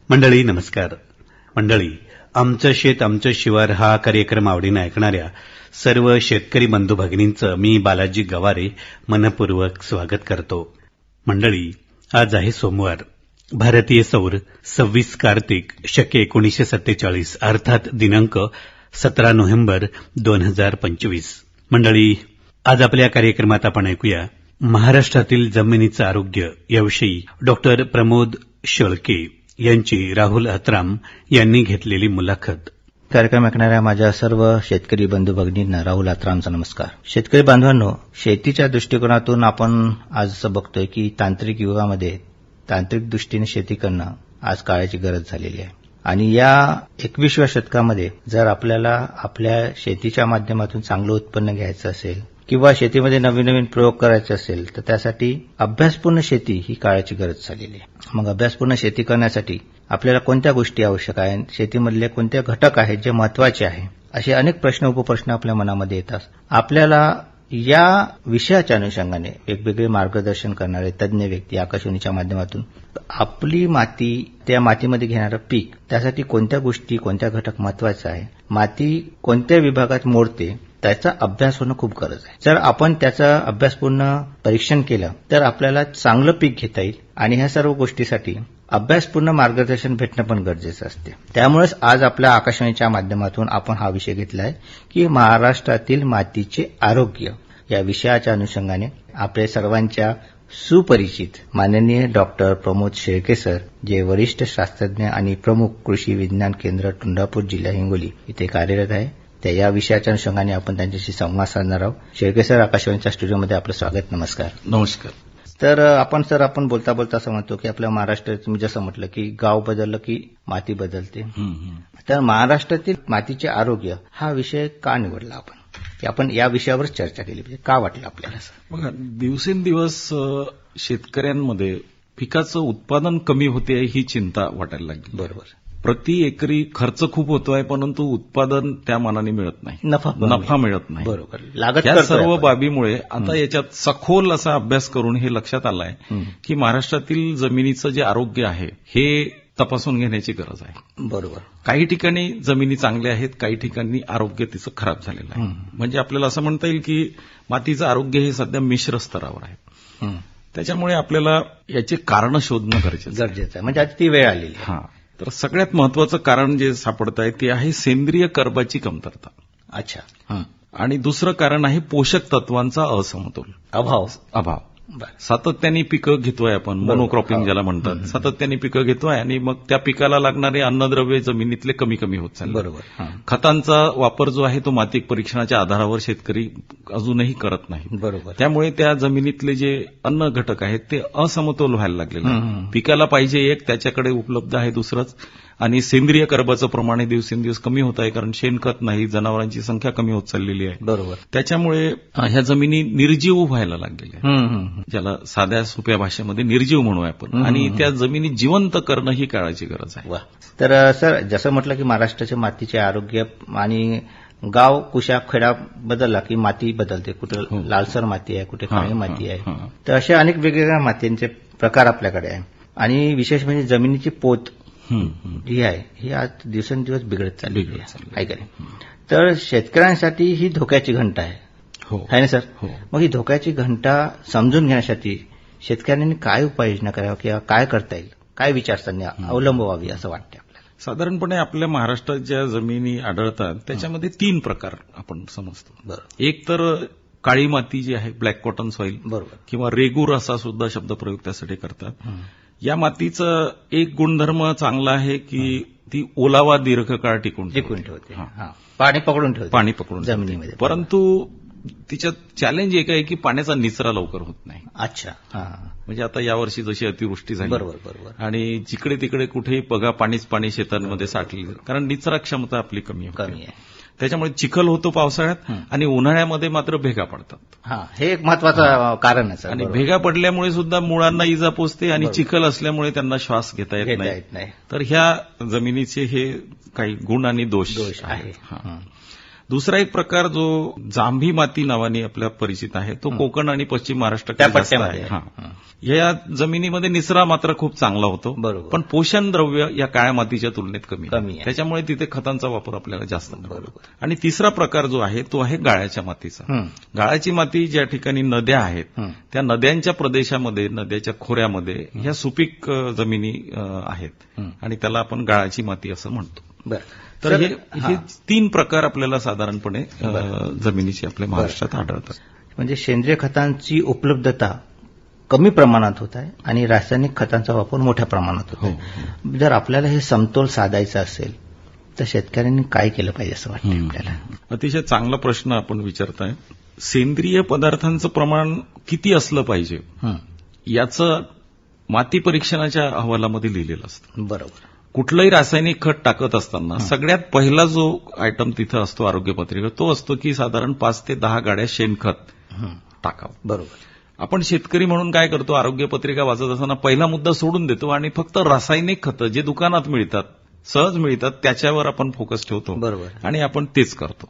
मंडळी नमस्कार. मंडळी, आमचं शेत आमचं शिवार हा कार्यक्रम आवडीनं ऐकणाऱ्या सर्व शेतकरी बंधू भगिनींचं मी बालाजी गवारे मनपूर्वक स्वागत करतो. मंडळी, आज आहे सोमवार, भारतीय सौर 26 कार्तिक शके 1947 अर्थात दिनांक 17 नोव्हेंबर 2025. मंडळी, आज आपल्या कार्यक्रमात आपण ऐकूया महाराष्ट्रातील जमिनीचं आरोग्य याविषयी डॉक्टर प्रमोद शेळके यांची राहुल अत्राम यांनी घेतलेली मुलाखत. कार्यक्रम ऐकणाऱ्या माझ्या सर्व शेतकरी बंधू भगिनींना राहुल अत्रामचा नमस्कार. शेतकरी बांधवांनो, शेतीच्या दृष्टिकोनातून आपण आज असं बघतोय की तांत्रिक युगामध्ये तांत्रिक दृष्टीने शेती करणं आज काळाची गरज झालेली आहे. आणि या 21व्या शतकामध्ये जर आपल्याला आपल्या शेतीच्या माध्यमातून चांगलं उत्पन्न घ्यायचं असेल किंवा शेतीमध्ये नवीन नवीन प्रयोग करायचे असेल तर त्यासाठी अभ्यासपूर्ण शेती ही काळाची गरज झालेली आहे. मग अभ्यासपूर्ण शेती करण्यासाठी आपल्याला कोणत्या गोष्टी आवश्यक आहेत, शेतीमधले कोणते घटक आहेत जे महत्वाचे आहे, असे अनेक प्रश्न उपप्रश्न आपल्या मनामध्ये येतात. आपल्याला या विषयाच्या अनुषंगाने वेगवेगळे मार्गदर्शन करणारे तज्ज्ञ व्यक्ती आकाशवाणीच्या माध्यमातून आपली माती, त्या मातीमध्ये घेणारं पीक, त्यासाठी कोणत्या गोष्टी, कोणत्या घटक महत्वाचे आहे, माती कोणत्या विभागात मोडते, त्याचा अभ्यास होणं खूप गरज आहे. जर आपण त्याचा अभ्यासपूर्ण परीक्षण केलं तर आपल्याला चांगलं पीक घेता येईल. आणि ह्या सर्व गोष्टीसाठी अभ्यासपूर्ण मार्गदर्शन भेटणं पण गरजेचं असते. त्यामुळेच आज आपल्या आकाशवाणीच्या माध्यमातून आपण हा विषय घेतला आहे की महाराष्ट्रातील मातीचे आरोग्य या विषयाच्या अनुषंगाने आपल्या सर्वांच्या सुपरिचित माननीय डॉक्टर प्रमोद शेळके सर, जे वरिष्ठ शास्त्रज्ञ आणि प्रमुख कृषी विज्ञान केंद्र टुंडापूर जिल्हा हिंगोली इथे कार्यरत आहे, त्या या विषयाच्या अनुषंगाने आपण त्यांच्याशी संवाद साधणार आहोत. शेळके सर, आकाशवाणीच्या स्टुडिओमध्ये आपलं स्वागत. नमस्कार. नमस्कार. तर आपण बोलता बोलता असं म्हणतो की आपल्या महाराष्ट्रात तुम्ही जसं म्हटलं की गाव बदललं की माती बदलते. तर महाराष्ट्रातील मातीचे आरोग्य हा विषय का निवडला आपण, की आपण या विषयावर चर्चा केली पाहिजे, का वाटलं आपल्याला? बघा, दिवसेंदिवस शेतकऱ्यांमध्ये पिकाचं उत्पादन कमी होते ही चिंता वाटायला लागली. बरोबर. प्रति एकरी खर्च खूप होतोय, परंतु उत्पादन त्या मानाने मिळत नाही, नफा मिळत नाही. बरोबर. लागत या सर्व बाबीमुळे आता याच्यात सखोल असा अभ्यास करून हे लक्षात आलंय की महाराष्ट्रातील जमिनीचं जे आरोग्य आहे हे तपासून घेण्याची गरज आहे. बरोबर. काही ठिकाणी जमिनी चांगल्या आहेत, काही ठिकाणी आरोग्य तिचं खराब झालेलं आहे. म्हणजे आपल्याला असं म्हणता येईल की मातीचं आरोग्य हे सध्या मिश्र स्तरावर आहे. त्याच्यामुळे आपल्याला याचे कारण शोधणं गरजेचं आहे. म्हणजे आज ती वेळ आलेली. हा, तर सगळ्यात महत्वाचं कारण जे सापडत आहे ते आहे सेंद्रिय कर्बाची कमतरता. अच्छा. आणि दुसरं कारण आहे पोषक तत्वांचा असमतोल, अभाव. सातत्याने पिकं घेतोय आपण, मोनोक्रॉपिंग ज्याला म्हणतात. सातत्याने पिकं घेतोय आणि मग त्या पिकाला लागणारे अन्नद्रव्य जमिनीतले कमी कमी होत चालले. बरोबर. खतांचा वापर जो आहे तो माती परीक्षणाच्या आधारावर शेतकरी अजूनही करत नाही. बरोबर. त्यामुळे त्या जमिनीतले जे अन्न घटक आहेत ते असमतोल व्हायला लागलेले. पिकाला पाहिजे एक, त्याच्याकडे उपलब्ध आहे दुसरंच. आणि सेंद्रिय कर्बाचं प्रमाण दिवसेंदिवस कमी होत आहे, कारण शेणखत नाही, जनावरांची संख्या कमी होत चाललेली आहे. बरोबर. त्याच्यामुळे ह्या जमिनी निर्जीव व्हायला लागलेल्या आहेत, ज्याला साध्या सोप्या भाषेमध्ये निर्जीव म्हणूया आपण. आणि त्या जमिनी जिवंत करणं ही काळाची गरज आहे. तर सर, जसं म्हटलं की महाराष्ट्राच्या मातीचे आरोग्य आणि गाव कुशा खेडा बदलला की माती बदलते. कुठे लालसर माती आहे, कुठे काळी माती आहे. तर असे अनेक वेगवेगळ्या मातींचे प्रकार आपल्याकडे आहे. आणि विशेष म्हणजे जमिनीची पोत ही आहे, ही आज दिवसेंदिवस बिघडत चालली आहे का नाही? तर शेतकऱ्यांसाठी ही धोक्याची घंटा आहे. आहे ना सर? मग ही धोक्याची घंटा समजून घेण्यासाठी शेतकऱ्यांनी काय उपाययोजना कराव्या किंवा काय करता येईल, काय विचारसरणी अवलंबवावी असं वाटतं आपल्याला? साधारणपणे आपल्या महाराष्ट्रात ज्या जमिनी आढळतात त्याच्यामध्ये 3 प्रकार आपण समजतो. बरोबर. एक तर काळी माती जी आहे, ब्लॅक कॉटन सॉइल. बरोबर. किंवा रेगूर असा सुद्धा शब्दप्रयोग त्यासाठी करतात. या मातीचं एक गुणधर्म चांगला आहे की ती ओलावा दीर्घकाळ टिकून ठेवते, पाणी पकडून जमिनीमध्ये. परंतु तिच्यात चॅलेंज एक आहे की पाण्याचा निचरा लवकर होत नाही. अच्छा. म्हणजे आता यावर्षी जशी अतिवृष्टी झाली, बरोबर, आणि जिकडे तिकडे कुठेही बघा पाणी शेतांमध्ये साठली, कारण निचरा क्षमता आपली कमी आहे. त्याच्यामुळे चिखल होतो पावसाळ्यात आणि उन्हाळ्यामध्ये मात्र भेगा पडतात. हे एक महत्वाचं कारण आहे. आणि भेगा पडल्यामुळे सुद्धा मुळांना इजा पोचते आणि चिखल असल्यामुळे त्यांना श्वास घेता येत नाही. तर ह्या जमिनीचे हे काही गुण आणि दोष आहे. दुसरा एक प्रकार जो जांभी माती नावाने आपल्या परिचित आहे तो कोकण आणि पश्चिम महाराष्ट्राकडे त्या जास्त आहे. पट्ट्यामध्ये. हा. या जमिनीमध्ये निचरा मात्र खूप चांगला होतो, बरोबर. पण पोषण द्रव्य या काळ्या मातीच्या तुलनेत कमी आहे. त्याच्यामुळे तिथे खतांचा वापर आपल्याला जास्त बरोबर. आणि तिसरा प्रकार जो आहे तो आहे गाळ्याच्या मातीचा. गाळाची माती ज्या ठिकाणी नद्या आहेत त्या नद्यांच्या प्रदेशामध्ये, नद्याच्या खोऱ्यामध्ये ह्या सुपीक जमिनी आहेत आणि त्याला आपण गाळाची माती असं म्हणतो. तर हे 3 प्रकार आपल्याला साधारणपणे जमिनीची आपल्या महाराष्ट्रात आढळतात. म्हणजे सेंद्रिय खतांची उपलब्धता कमी प्रमाणात होत आहे आणि रासायनिक खतांचा वापर मोठ्या प्रमाणात होत आहे. जर आपल्याला हे समतोल साधायचा असेल तर शेतकऱ्यांनी काय केलं पाहिजे असं वाटतं आपल्याला? अतिशय चांगला प्रश्न आपण विचारताय. सेंद्रिय पदार्थांचं प्रमाण किती असलं पाहिजे याचं माती परीक्षणाच्या अहवालामध्ये लिहिलेलं असतं. बरोबर. कुठलंही रासायनिक खत टाकत असताना सगळ्यात पहिला जो आयटम तिथं असतो आरोग्य पत्रिका तो असतो की साधारण 5 ते 10 गाड्या शेणखत टाकावं. बरोबर. आपण शेतकरी म्हणून काय करतो, आरोग्य पत्रिका वाचत असताना पहिला मुद्दा सोडून देतो आणि फक्त रासायनिक खतं जे दुकानात मिळतात, सहज मिळतात, त्याच्यावर आपण फोकस ठेवतो. बरोबर. आणि आपण तेच करतो.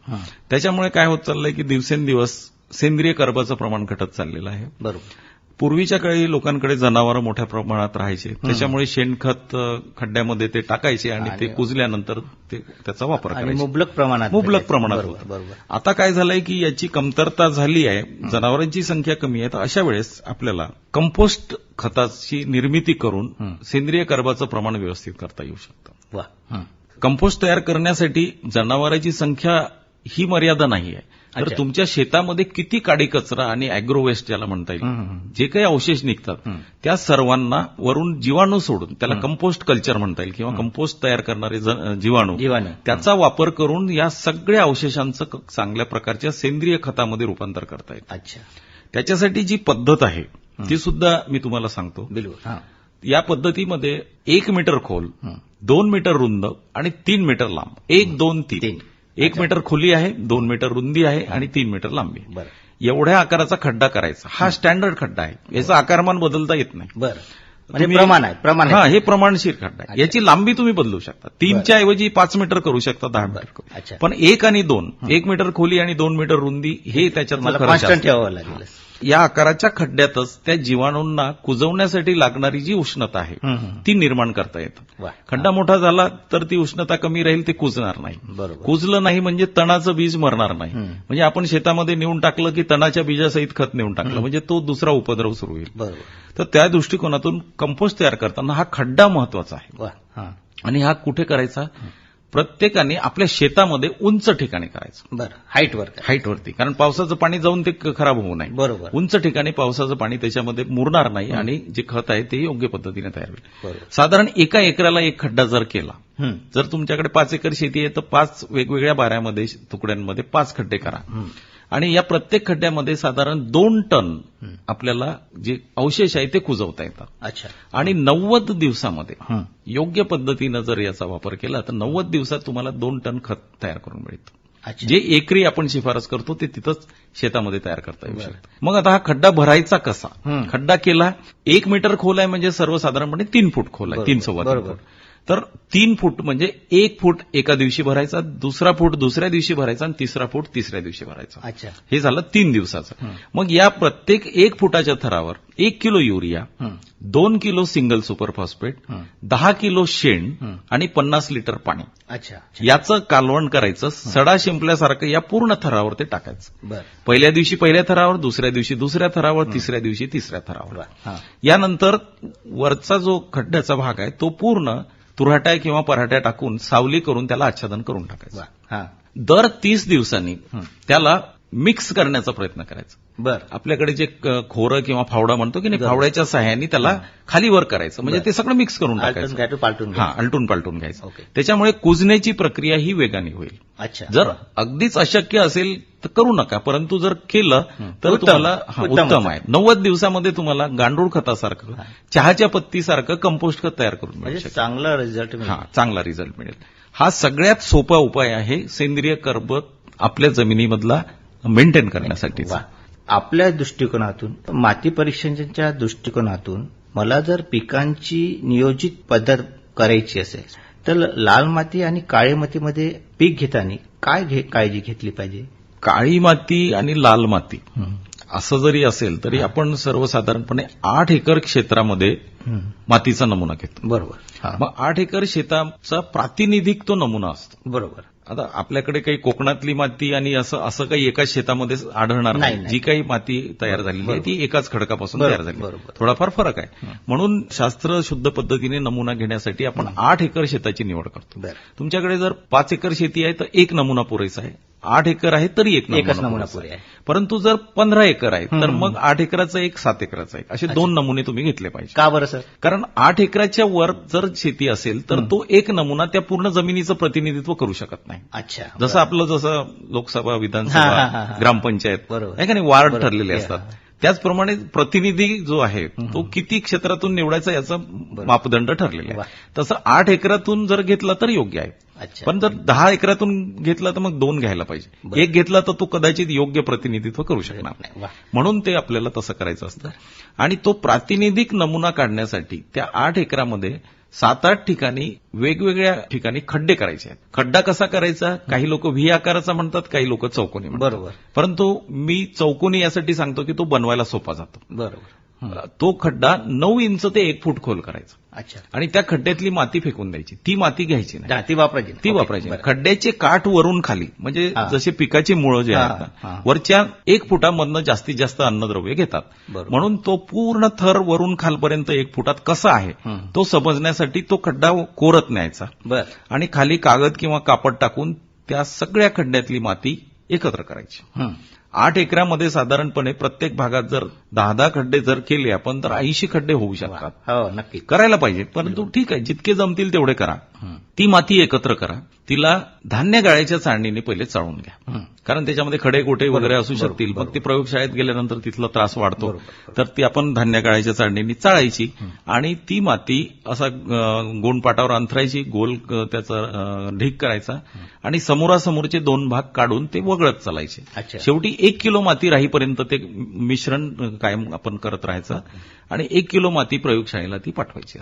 त्याच्यामुळे काय होत चाललंय की दिवसेंदिवस सेंद्रिय कर्बाचं प्रमाण घटत चाललेलं आहे. बरोबर. पूर्वीच्या काळी लोकांकडे जनावरं मोठ्या प्रमाणात राहायचे, त्याच्यामुळे शेणखत खड्ड्यामध्ये ते टाकायचे आणि ते कुजल्यानंतर त्याचा वापर करायचे. मुबलक प्रमाणात होतं. बरोबर. आता काय झालंय की याची कमतरता झाली आहे, जनावरांची संख्या कमी आहे, तर अशा वेळेस आपल्याला कंपोस्ट खताची निर्मिती करून सेंद्रिय कर्बाचं प्रमाण व्यवस्थित करता येऊ शकतं. वा. कंपोस्ट तयार करण्यासाठी जनावरांची संख्या ही मर्यादा नाही आहे. तर तुमच्या शेतामध्ये किती काडी कचरा आणि अॅग्रो वेस्ट ज्याला म्हणता येईल, जे काही अवशेष निघतात त्या सर्वांना वरून जीवाणू सोडून त्याला कंपोस्ट कल्चर म्हणता येईल किंवा कंपोस्ट तयार करणारे जीवाणू त्याचा वापर करून या सगळ्या अवशेषांचं चांगल्या प्रकारच्या सेंद्रिय खतामध्ये रूपांतर करता येईल. अच्छा. त्याच्यासाठी जी पद्धत आहे ती सुद्धा मी तुम्हाला सांगतो. बिलकुल. या पद्धतीमध्ये 1 मीटर खोल, 2 मीटर रुंद आणि 3 मीटर लांब, 1, 2, 3 1 मीटर खोली आहे, 2 मीटर रुंदी आहे आणि 3 मीटर लांबी. एवढ्या आकाराचा खड्डा करायचा. हा स्टँडर्ड खड्डा आहे, याचं आकारमान बदलता येत नाही. म्हणजे प्रमाण आहे. हा, हे प्रमाणशीर खड्डा आहे. याची लांबी तुम्ही बदलू शकता. 3च्या ऐवजी 5 मीटर करू शकता, 10 मीटर करू. पण 1 आणि 2, 1 मीटर खोली आणि 2 मीटर रुंदी हे त्याच्यात कॉन्स्टंट ठेवावं लागेल. या आकाराच्या खड्ड्यातच त्या जीवाणूंना कुजवण्यासाठी लागणारी जी उष्णता आहे ती निर्माण करता येतं. खड्डा मोठा झाला तर ती उष्णता कमी राहील, ते कुजणार नाही. कुजलं नाही म्हणजे तणाचं बीज मरणार नाही. म्हणजे आपण शेतामध्ये नेऊन टाकलं की तणाच्या बीजासहित खत नेऊन टाकलं म्हणजे तो दुसरा उपद्रव सुरू होईल. तर त्या दृष्टिकोनातून कंपोस्ट तयार करताना हा खड्डा महत्वाचा आहे. आणि हा कुठे करायचा? प्रत्येकाने आपल्या शेतामध्ये उंच ठिकाणी करायचं. बरं. हाईटवरती. कारण पावसाचं पाणी जाऊन ते खराब होऊ नये. बरोबर. उंच ठिकाणी पावसाचं पाणी त्याच्यामध्ये मुरणार नाही आणि जे खत आहे ते योग्य पद्धतीने तयार होईल. साधारण 1 एकराला 1 खड्डा जर केला, जर तुमच्याकडे 5 एकर शेती आहे तर 5 वेगवेगळ्या बाऱ्यामध्ये, तुकड्यांमध्ये 5 खड्डे करा. आणि या प्रत्येक खड्ड्यामध्ये साधारण 2 टन आपल्याला जे अवशेष आहे ते कुजवता येतात. अच्छा. आणि 90 दिवसामध्ये योग्य पद्धतीनं जर याचा वापर केला तर 90 दिवसात तुम्हाला 2 टन खत तयार करून मिळतं. जे एकरी आपण शिफारस करतो ते तिथंच शेतामध्ये तयार करता येऊ शकतं. मग आता हा खड्डा भरायचा कसा? खड्डा केला, 1 मीटर खोल आहे म्हणजे सर्वसाधारणपणे 3 फूट खोल आहे, 3.25 फूट. तर 3 फूट म्हणजे 1 फूट एका दिवशी भरायचा, 2 फूट दुसऱ्या दिवशी भरायचा आणि 3 फूट तिसऱ्या दिवशी भरायचा. अच्छा. हे झालं 3 दिवसाचं. मग या प्रत्येक 1 फुटाच्या थरावर 1 kilo urea, 2 kilo single super phosphate, 10 kilo शेण आणि 50 लिटर पाणी. अच्छा. याचं कालवण करायचं. सडा शिंपल्यासारखं या पूर्ण थरावर ते टाकायचं. पहिल्या दिवशी पहिल्या थरावर, दुसऱ्या दिवशी दुसऱ्या थरावर, तिसऱ्या दिवशी तिसऱ्या थरावर. यानंतर वरचा जो खड्ड्याचा भाग आहे तो पूर्ण तुराट्या किंवा पराठ्या टाकून सावली करून त्याला आच्छादन करून टाकायचं. दर 30 दिवसांनी त्याला मिक्स करण्याचा प्रयत्न करायचा. आपल्याकडे जे खोरं किंवा फावडा म्हणतो की नाही, फावड्याच्या सहाय्याने त्याला खाली वर करायचं म्हणजे ते सगळं मिक्स करून टाकायचं. आलटून पालटून घ्यायचं. त्याच्यामुळे कुजण्याची प्रक्रिया ही वेगाने होईल. जर अगदीच अशक्य असेल तर करू नका, परंतु जर केलं तर तुम्हाला उत्तम आहे. 90 दिवसामध्ये तुम्हाला गांडूळ खतासारखं, चहाच्या पत्तीसारखं कंपोस्ट खत तयार करून मिळेल. चांगला रिझल्ट. चांगला रिझल्ट मिळेल. हा सगळ्यात सोपा उपाय आहे सेंद्रिय कर्ब आपल्या जमिनीमधला मेंटेन करण्यासाठीचा. आपल्या दृष्टिकोनातून, माती परीक्षणाच्या दृष्टिकोनातून मला जर पिकांची नियोजित पद्धत करायची असेल तर लाल माती आणि काळी मातीमध्ये पीक घेताना काय काळजी घेतली पाहिजे? काळी माती आणि लाल माती असं जरी असेल तरी आपण सर्वसाधारणपणे 8 एकर क्षेत्रामध्ये मातीचा नमुना घेतो. बरोबर. मग 8 एकर शेताचा प्रातिनिधिक तो नमुना असतो. बरोबर. आता आपल्याकडे काही कोकणातली माती आणि असं काही एकाच शेतामध्ये आढळणार नाही, नाही. जी काही माती तयार झालेली आहे ती एकाच खडकापासून तयार झाली. बरोबर. थोडाफार फरक आहे. म्हणून शास्त्र शुद्ध पद्धतीने नमुना घेण्यासाठी आपण 8 एकर शेताची निवड करतो. तुमच्याकडे जर 5 एकर शेती आहे तर एक नमुना पुरेसा आहे. 8 एकर आहे तरी एकच नमुना पुरेसा आहे. परंतु जर 15 एकर आहे तर मग 8 एकराचा एक 7 एकराचा एक असे 2 नमुने तुम्ही घेतले पाहिजे. का बरं सर? कारण 8 एकराच्या वर जर शेती असेल तर तो एक नमुना त्या पूर्ण जमिनीचं प्रतिनिधित्व करू शकत नाही. अच्छा. जसं लोकसभा, विधानसभा, ग्रामपंचायत बरोबर. आहे का नाही, वार्ड ठरलेले असतात. त्याचप्रमाणे प्रतिनिधी जो आहे तो किती क्षेत्रातून निवडायचा याचा मापदंड ठरलेला आहे. तसं 8 एकरातून जर घेतला तर योग्य आहे. पण जर 10 एकरातून घेतला तर मग 2 घ्यायला पाहिजे. एक घेतला तर तो कदाचित योग्य प्रतिनिधित्व करू शकणार नाही. म्हणून ते आपल्याला तसं करायचं असतं. आणि तो प्रातिनिधिक नमुना काढण्यासाठी त्या 8 एकरामध्ये 7-8 ठिकाणी वेगवेगळ्या ठिकाणी खड्डे करायचे आहेत. खड्डा कसा करायचा? काही लोक व्ही आकाराचा म्हणतात, काही लोक चौकोनी म्हणतात. बरोबर. परंतु मी चौकोनी यासाठी सांगतो की तो बनवायला सोपा जातो. बरोबर. तो खड्डा 9 इंच ते 1 फूट खोल करायचा. अच्छा. आणि त्या खड्ड्यातली माती फेकून द्यायची. ती माती घ्यायची नाही, ती वापरायची. ती वापरायची. खड्ड्याचे काठ वरून खाली म्हणजे जसे पिकाची मुळं जे आहेत ना, वरच्या 1 फुटामधनं जास्तीत जास्त अन्नद्रव्य घेतात. म्हणून तो पूर्ण थर वरून खालपर्यंत 1 फुटात कसा आहे तो समजण्यासाठी तो खड्डा कोरत न्यायचा आणि खाली कागद किंवा कापड टाकून त्या सगळ्या खड्ड्यातली माती एकत्र करायची. 8 एकरामध्ये साधारणपणे प्रत्येक भागात जर 10-10 खड्डे जर केले आपण तर 80 खड्डे होऊ शकतात. हो, नक्की करायला पाहिजे. परंतु ठीक आहे, जितके जमतील तेवढे करा. ती माती एकत्र करा. तिला धान्य गाळ्याच्या चाळणीने पहिले चाळून घ्या. कारण त्याच्यामध्ये खडे गोटे वगैरे असू शकतील. मग ते प्रयोगशाळेत गेल्यानंतर तिथला त्रास वाढतो. तर ती आपण धान्य गाळ्याच्या चाळणीने चाळायची आणि ती माती असा गोंडपाटावर अंथरायची, गोल त्याचा ढीक करायचा आणि समोरासमोरचे 2 भाग काढून ते वगळत चालायचे. शेवटी 1 किलो माती राहीपर्यंत ते मिश्रण कायम आपण करत राहायचं आणि 1 किलो माती प्रयोगशाळेला ती पाठवायची.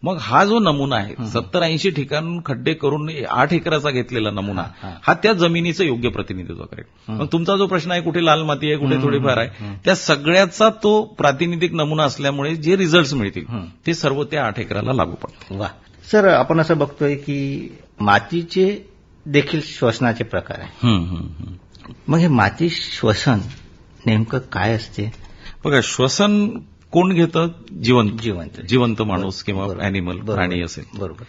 मग हा जो नमुना आहे 70-80 ठिकाणून खड्डे करून 8 एकराचा घेतलेला नमुना हा त्या जमिनीचं योग्य प्रतिनिधित्व करेल. मग तुमचा जो प्रश्न आहे कुठे लाल माती आहे, कुठे थोडीफार आहे, त्या सगळ्याचा तो प्रातिनिधिक नमुना असल्यामुळे जे रिझल्ट मिळतील ते सर्व त्या 8 एकराला लागू पडतील. वा. सर, आपण असं बघतोय की मातीचे देखील श्वसनाचे प्रकार आहे. मग हे माती श्वसन नेमकं काय असते? बघा, श्वसन कोण घेतं? जिवंत माणूस किंवा अॅनिमल, प्राणी असेल. बरोबर.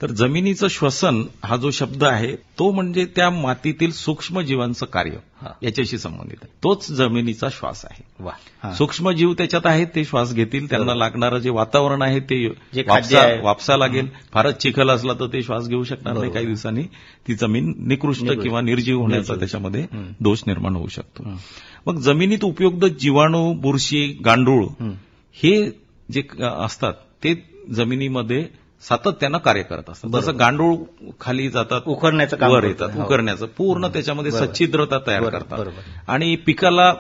तर जमिनीचं श्वसन हा जो शब्द आहे तो म्हणजे त्या मातीतील सूक्ष्म जीवांचं कार्य याच्याशी संबंधित आहे. तोच जमिनीचा श्वास आहे. सूक्ष्म जीव त्याच्यात आहेत, ते श्वास घेतील. त्यांना लागणारं जे वातावरण आहे ते वापसा लागेल. फारच चिखल असला तर ते श्वास घेऊ शकणार नाही. काही दिवसांनी ती जमीन निकृष्ट किंवा निर्जीव होण्याचा त्याच्यामध्ये दोष निर्माण होऊ शकतो. मग जमिनीत उपयुक्त जीवाणू, बुरशी, गांडूळ हे जे असतात ते जमिनीमध्ये सातत्यानं कार्य करत असतात. जसं गांडूळ खाली जातात, उकरण्याचं वर येतात, उकरण्याचं पूर्ण त्याच्यामध्ये सच्छिद्रता तयार करतात आणि पिकाला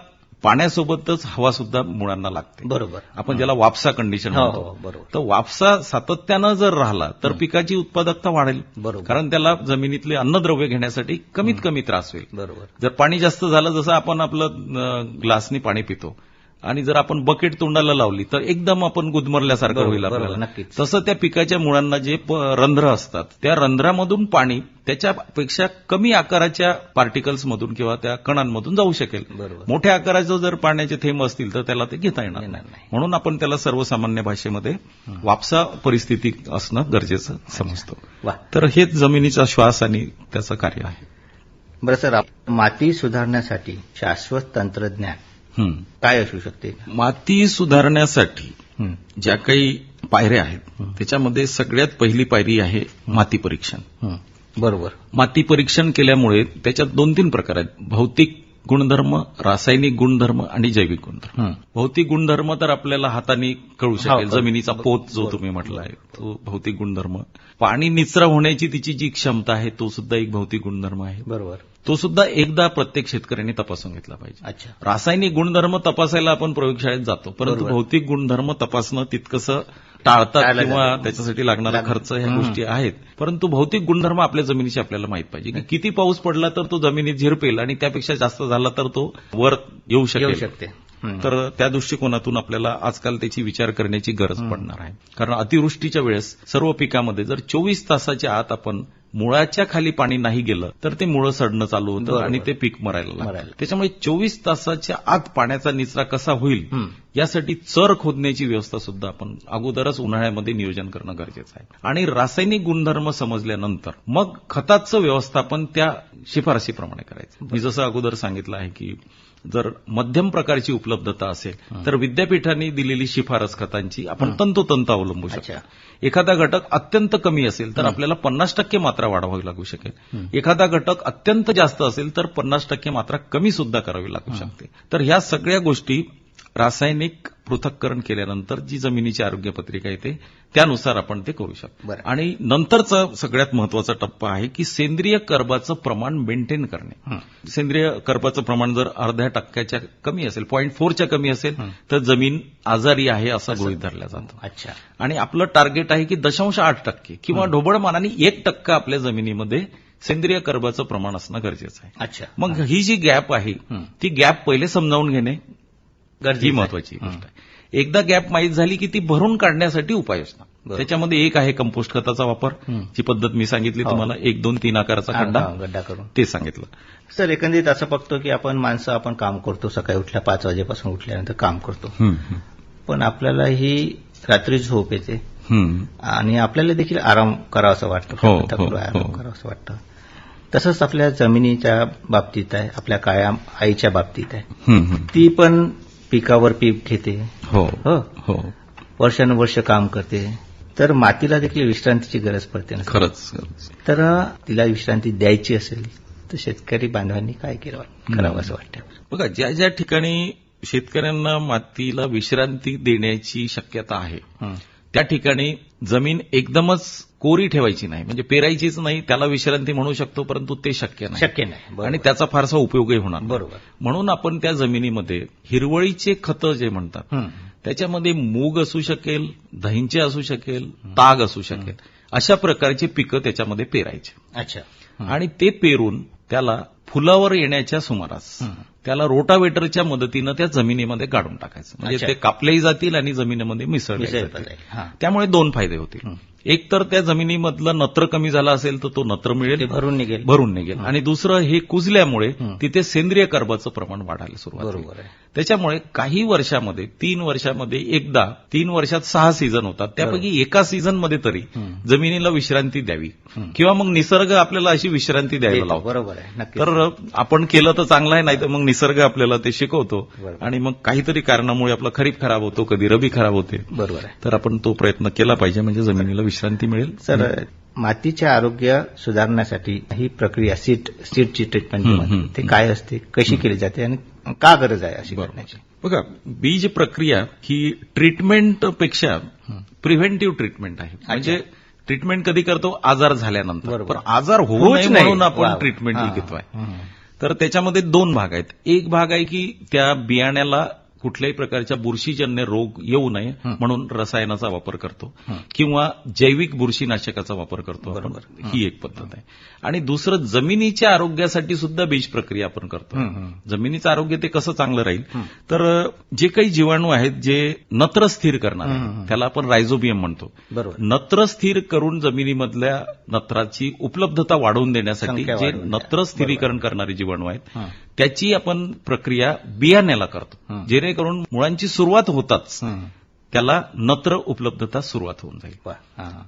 पाण्यासोबतच हवा सुद्धा मुळांना लागते. बरोबर. आपण ज्याला वापसा कंडिशन म्हणतो. तर वापसा सातत्यानं जर राहिला तर पिकाची उत्पादकता वाढेल. कारण त्याला जमिनीतले अन्नद्रव्य घेण्यासाठी कमीत कमी त्रास होईल. बरोबर. जर पाणी जास्त झालं, जसं आपण आपलं ग्लासनी पाणी पितो आणि जर आपण बकेट तोंडाला लावली तर एकदम आपण गुदमरल्यासारखं होईल आपल्याला. तसं त्या पिकाच्या मुळांना जे रंध्र असतात त्या रंध्रामधून पाणी त्याच्यापेक्षा कमी आकाराच्या पार्टिकल्समधून किंवा त्या कणांमधून जाऊ शकेल. मोठ्या आकाराचं जर पाण्याचे थेंब असतील तर त्याला ते घेता येणार नाही. म्हणून आपण त्याला सर्वसामान्य भाषेमध्ये वापसा परिस्थिती असणं गरजेचं समजतो. तर हेच जमिनीचा श्वास आणि त्याचं कार्य आहे. बरं सर, माती सुधारण्यासाठी शाश्वत तंत्रज्ञान काय असू शकते? माती सुधारण्यासाठी ज्या काही पायऱ्या आहेत त्याच्यामध्ये सगळ्यात पहिली पायरी आहे माती परीक्षण. बरोबर. माती परीक्षण केल्यामुळे त्याच्यात 2-3 प्रकार आहेत: भौतिक गुणधर्म, रासायनिक गुणधर्म आणि जैविक गुणधर्म. भौतिक गुणधर्म तर आपल्याला हाताने कळू शकेल. जमिनीचा पोत जो तुम्ही म्हटलाय तो भौतिक गुणधर्म. पाणी निचरा होण्याची तिची जी क्षमता आहे तो सुद्धा एक भौतिक गुणधर्म आहे. बरोबर. तो सुद्धा एकदा प्रत्येक शेतकऱ्यांनी तपासून घेतला पाहिजे. रासायनिक गुणधर्म तपासायला आपण प्रयोगशाळेत जातो, परंतु भौतिक गुणधर्म तपासणं तितकंसं टाळतात किंवा त्याच्यासाठी लागणारा खर्च ह्या गोष्टी आहेत. परंतु भौतिक गुणधर्म आपल्या जमिनीची आपल्याला माहित पाहिजे की किती पाऊस पडला तर तो जमिनीत झिरपेल आणि त्यापेक्षा जास्त झाला तर तो वर येऊ शकते. तर त्या दृष्टिकोनातून आपल्याला आजकाल त्याची विचार करण्याची गरज पडणार आहे. कारण अतिवृष्टीच्या वेळेस सर्व पिकामध्ये जर 24 तासाच्या आत आपण मुळाच्या खाली पाणी नाही गेलं तर ते मुळं सडणं चालू होतं आणि ते पीक मरायला लागतं. त्याच्यामुळे 24 तासाच्या आत पाण्याचा निचरा कसा होईल यासाठी चर खोदण्याची व्यवस्था सुद्धा आपण अगोदरच उन्हाळ्यामध्ये नियोजन करणं गरजेचं आहे. आणि रासायनिक गुणधर्म समजल्यानंतर मग खताचं व्यवस्थापन त्या शिफारशीप्रमाणे करायचं. मी जसं अगोदर सांगितलं आहे की जर मध्यम प्रकारची उपलब्धता असेल तर विद्यापीठांनी दिलेली शिफारस खतांची आपण तंतोतंत अवलंबू शकतो. एखादा घटक अत्यंत कमी असेल तर आपल्याला 50% मात्रा वाढवावी लागू शकेल. एखादा घटक अत्यंत जास्त असेल तर 50% मात्रा कमी सुद्धा करावी लागू शकते. तर ह्या सगळ्या गोष्टी रासायनिक पृथक्करण केल्यानंतर जी जमिनीची आरोग्य पत्रिका येते त्यानुसार आपण ते करू शकतो. आणि नंतरचा सगळ्यात महत्वाचा टप्पा आहे की सेंद्रिय कर्बाचं प्रमाण मेंटेन करणे. सेंद्रिय कर्बाचं प्रमाण जर 0.5% कमी असेल, 0.4च्या कमी असेल तर जमीन आजारी आहे असं गृहीत धरलं जातं. अच्छा. आणि आपलं टार्गेट आहे की 0.8% किंवा ढोबळ मानाने 1% आपल्या जमिनीमध्ये सेंद्रिय कर्बाचं प्रमाण असणं गरजेचं आहे. अच्छा. मग ही जी गॅप आहे ती गॅप पहिले समजावून घेणे ही महत्वाची गोष्ट आहे. एकदा गॅप माहीत झाली की ती भरून काढण्यासाठी उपाययोजना. त्याच्यामध्ये एक आहे कंपोस्ट खताचा वापर, जी पद्धत मी सांगितली तुम्हाला, 1, 2, 3 आकाराचा गड्डा करून ते सांगितलं. सर, एकंदरीत असं बघतो की आपण काम करतो, सकाळी उठल्या 5 वाजेपासून उठल्यानंतर काम करतो, पण आपल्याला ही रात्री झोप येते आणि आपल्याला देखील आराम करावासा वाटतो, आराम करावासा वाटतं. तसंच आपल्या जमिनीच्या बाबतीत आहे, आपल्या काळ्या आईच्या बाबतीत आहे. ती पण पिकावर पीक घेते, वर्षानुवर्ष काम करते, तर मातीला देखील विश्रांतीची गरज पडते ना. खरंच. तर तिला विश्रांती द्यायची असेल तर शेतकरी बांधवांनी काय करावं असं वाटतं? बघा, ज्या ज्या ठिकाणी शेतकऱ्यांना मातीला विश्रांती देण्याची शक्यता आहे त्या ठिकाणी जमीन एकदमच कोरी ठेवायची नाही, म्हणजे पेरायचीच नाही, त्याला विश्रांती म्हणू शकतो, परंतु ते शक्य नाही आणि त्याचा फारसा उपयोगही होणार नाही. बरोबर. म्हणून आपण त्या जमिनीमध्ये हिरवळीचे खतं जे म्हणतात त्याच्यामध्ये मूग असू शकेल, दहींचे असू शकेल, ताग असू शकेल, अशा प्रकारची पिकं त्याच्यामध्ये पेरायची. अच्छा. आणि ते पेरून त्याला फुलावर येण्याच्या सुमारास त्याला रोटावेटरच्या मदतीनं त्या जमिनीमध्ये गाडून टाकायचं, म्हणजे ते कापलेही जातील आणि जमिनीमध्ये मिसळले जातील. त्यामुळे 2 फायदे होतील. एक तर त्या जमिनीमधलं नत्र कमी झालं असेल तर तो नत्र मिळेल, भरून निघेल. आणि दुसरं, हे कुजल्यामुळे तिथे सेंद्रिय कर्बाचं प्रमाण वाढायला सुरुवात होईल. त्याच्यामुळे काही वर्षामध्ये 3 वर्षामध्ये एकदा, 3 वर्षात 6 सीझन होतात, त्यापैकी एका सीझनमध्ये तरी जमिनीला विश्रांती द्यावी किंवा मग निसर्ग आपल्याला अशी विश्रांती द्यायला लावतो. बरोबर आहे. तर आपण केलं तर चांगलं आहे, नाही तर मग निसर्ग आपल्याला ते शिकवतो आणि मग काहीतरी कारणामुळे आपला खरीप खराब होतो, कधी रबी खराब होते. बरोबर आहे. तर आपण तो प्रयत्न केला पाहिजे, म्हणजे जमिनीला विश्रांती मिळेल. सर, मातीचे आरोग्य सुधारण्यासाठी ही प्रक्रिया सीडची ट्रीटमेंट ते काय असते, कशी केली जाते आणि का गरज आहे अशी करण्याची? बघा, बीज प्रक्रिया ही ट्रीटमेंटपेक्षा प्रिव्हेंटिव्ह ट्रीटमेंट आहे. म्हणजे ट्रीटमेंट कधी करतो? आजार झाल्यानंतर. पण आजार होऊ नये म्हणून आपण ट्रीटमेंट घेतोय. तर त्याच्यामध्ये 2 भाग आहेत. एक भाग आहे की त्या बियाण्याला कुठल्याही प्रकारच्या बुरशीजन्य रोग येऊ नये म्हणून रसायनाचा वापर करतो किंवा जैविक बुरशीनाशकाचा वापर करतो आपण, ही एक पद्धत आहे. आणि दुसरं, जमिनीच्या आरोग्यासाठी सुद्धा बीज प्रक्रिया आपण करतो. जमिनीचं आरोग्य ते कसं चांगलं राहील, तर जे काही जीवाणू आहेत जे नत्र स्थिर करणार, त्याला आपण रायझोबियम म्हणतो, नत्र स्थिर करून जमिनीमधल्या नत्राची उपलब्धता वाढवून देण्यासाठी जे नत्र स्थिरीकरण करणारे जीवाणू आहेत त्याची आपण प्रक्रिया बियाण्याला करतो, जेणेकरून मुळांची सुरुवात होताच त्याला नत्र उपलब्धता सुरुवात होऊन जाईल.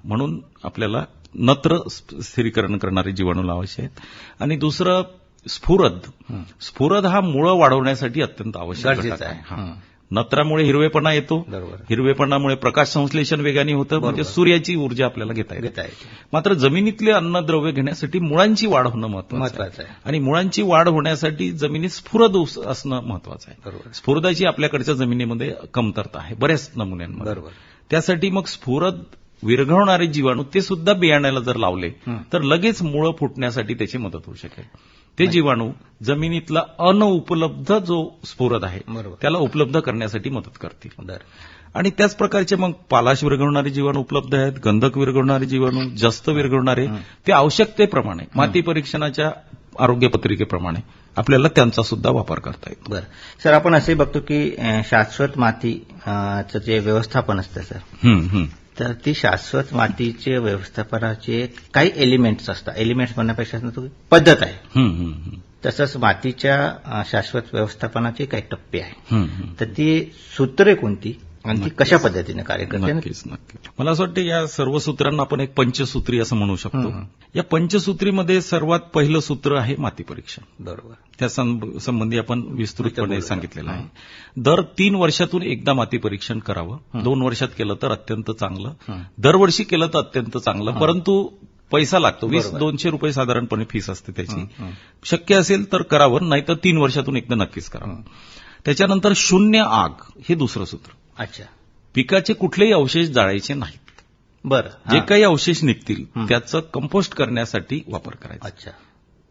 म्हणून आपल्याला नत्र स्थिरीकरण करणारे जीवाणू लावायचे आहेत. आणि दुसरं, स्फुरद हा मुळं वाढवण्यासाठी अत्यंत आवश्यक घटक आहे. नत्रामुळे हिरवेपणा येतो, हिरवेपणामुळे प्रकाश संश्लेषण वेगाने होतं, म्हणजे सूर्याची ऊर्जा आपल्याला घेता येते. मात्र जमिनीतले अन्नद्रव्य घेण्यासाठी मुळांची वाढ होणं महत्वाचं आहे आणि मुळांची वाढ होण्यासाठी जमिनीत स्फुरद असणं महत्वाचं आहे. स्फुरदाची आपल्याकडच्या जमिनीमध्ये कमतरता आहे बऱ्याच नमुन्यांमध्ये. त्यासाठी मग स्फुरद विरघळणारे जीवाणू ते सुद्धा बियाण्याला जर लावले तर लगेच मुळं फुटण्यासाठी त्याची मदत होऊ शकेल. ते जीवाणू जमिनीतला अनुपलब्ध जो स्फोरद आहे बरोबर. त्याला उपलब्ध करण्यासाठी मदत करतील. बरं. आणि त्याच प्रकारचे मग पालाश विरघळणारे जीवाणू उपलब्ध आहेत, गंधक विरघळणारे जीवाणू, जस्त विरघळणारे, ते आवश्यकतेप्रमाणे माती परीक्षणाच्या आरोग्य पत्रिकेप्रमाणे आपल्याला त्यांचा सुद्धा वापर करता येतो. बरं. सर, आपण असे बघतो की शाश्वत मातीचं जे व्यवस्थापन असतं सर, तर ती शाश्वत मातीचे व्यवस्थापनाचे काही एलिमेंट्स असतात. एलिमेंट्स म्हणण्यापेक्षा पद्धत आहे. तसंच मातीच्या शाश्वत व्यवस्थापनाचे काही टप्पे आहे. तर ती सूत्रे कोणती आणि ती कशा पद्धतीने कार्य करते? नक्कीच. मला असं वाटतं या सर्व सूत्रांना आपण एक पंचसूत्री असं म्हणू शकतो. या पंचसूत्रीमध्ये सर्वात पहिलं सूत्र आहे माती परीक्षण. बरोबर. त्या संबंधी आपण विस्तृतपणे सांगितलेलं आहे. दर 3 वर्षातून एकदा माती परीक्षण करावं. 2 वर्षात केलं तर अत्यंत चांगलं, दरवर्षी केलं तर अत्यंत चांगलं, परंतु पैसा लागतो. 200 रुपये साधारणपणे फीस असते त्याची. शक्य असेल तर करावं, नाहीतर 3 वर्षातून एकदा नक्कीच करावं. त्याच्यानंतर 0 आग हे दुसरं सूत्र. अच्छा. पिकाचे कुठलेही अवशेष जाळायचे नाहीत. बरं. जे काही अवशेष निघतील त्याचं कंपोस्ट करण्यासाठी वापर करायचा. अच्छा.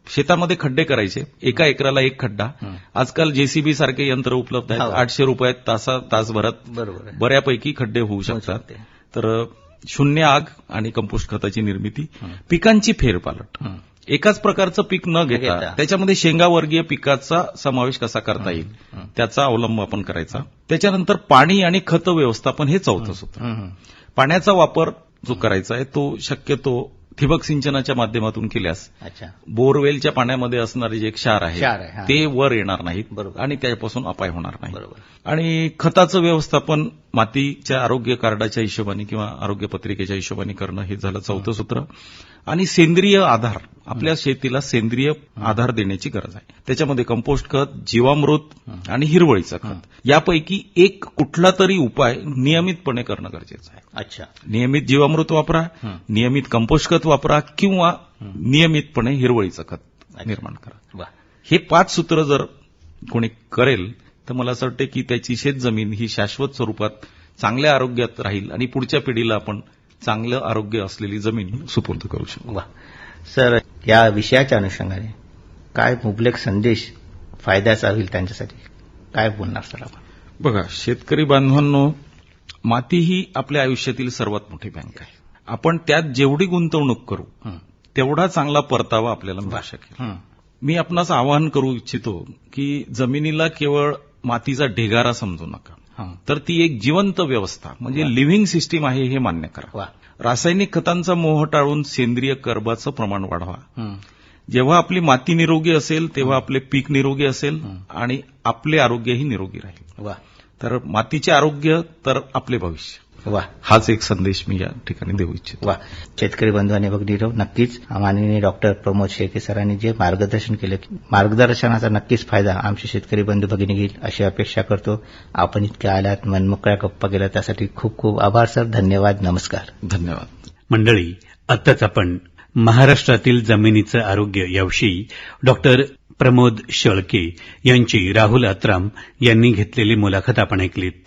शेतामध्ये खड्डे करायचे, एका एकराला 1 खड्डा. आजकाल जेसीबी सारखे यंत्र उपलब्ध आहेत. 800 रुपयात तासभरात बरोबर. बऱ्यापैकी खड्डे होऊ शकतात. तर 0 आग आणि कंपोस्ट खताची निर्मिती. पिकांची फेरपालट. एकाच प्रकारचं पीक न घेता त्याच्यामध्ये शेंगावर्गीय पिकाचा समावेश कसा करता येईल त्याचा अवलंब आपण करायचा. त्याच्यानंतर पाणी आणि खत व्यवस्थापन हे चौथं सूत्र. पाण्याचा वापर जो करायचा आहे तो शक्यतो ठिबक सिंचनाच्या माध्यमातून केल्यास बोरवेलच्या पाण्यामध्ये असणारे जे क्षार आहे ते वर येणार नाहीत आणि त्यापासून अपाय होणार नाही. आणि खताचं व्यवस्थापन मातीच्या आरोग्य कार्डाच्या हिशोबाने किंवा आरोग्य पत्रिकेच्या हिशोबाने करणं हे झालं चौथं सूत्र. आणि सेंद्रिय आधार, आपल्या शेतीला सेंद्रिय आधार देण्याची गरज आहे. त्याच्यामध्ये कंपोस्ट खत, जीवामृत आणि हिरवळीचं खत यापैकी एक कुठला तरी उपाय नियमितपणे करणं गरजेचं आहे. अच्छा. नियमित जीवामृत वापरा, नियमित कंपोस्ट खत वापरा किंवा नियमितपणे हिरवळीचं खत निर्माण करा. हे 5 सूत्र जर कोणी करेल तर मला असं वाटतं की त्याची शेतजमीन ही शाश्वत स्वरूपात चांगल्या आरोग्यात राहील आणि पुढच्या पिढीला आपण चांगलं आरोग्य असलेली जमीन सुपूर्द करू शकू. सर, या विषयाच्या अनुषंगाने काय मुबलक संदेश फायद्याचा होईल त्यांच्यासाठी काय बोलणार सर आपण? बघा, शेतकरी बांधवांनो, माती ही आपल्या आयुष्यातील सर्वात मोठी बँक आहे. आपण त्यात जेवढी गुंतवणूक करू तेवढा चांगला परतावा आपल्याला मिळू शकेल. मी आपणास आवाहन करू इच्छितो की जमिनीला केवळ मातीचा ढिगारा समजू नका, तर ती एक जिवंत व्यवस्था म्हणजे लिव्हिंग सिस्टीम आहे हे मान्य करा. रासायनिक खतांचा मोह टाळून सेंद्रिय कर्बाचं प्रमाण वाढवा. जेव्हा आपली माती निरोगी असेल तेव्हा आपले पीक निरोगी असेल आणि आपले आरोग्यही निरोगी राहील. तर मातीचे आरोग्य तर आपले भविष्य. हाच एक संदेश मी या ठिकाणी देऊ इच्छितो. शेतकरी बंधू आणि भगिनींनो, नक्कीच माननीय डॉक्टर प्रमोद शेळके सरांनी जे मार्गदर्शन केलं, मार्गदर्शनाचा नक्कीच फायदा आमचे शेतकरी बंधू भगिनी घेईल अशी अपेक्षा करतो. आपण इतक्या आल्यात, मनमोकळ्या गप्पा केल्या त्यासाठी खूप खूप आभार सर. धन्यवाद. नमस्कार. धन्यवाद. मंडळी, आत्ताच आपण महाराष्ट्रातील जमिनीचं आरोग्य याविषयी डॉक्टर प्रमोद शेळके यांची राहुल अत्राम यांनी घेतलेली मुलाखत आपण ऐकलीत.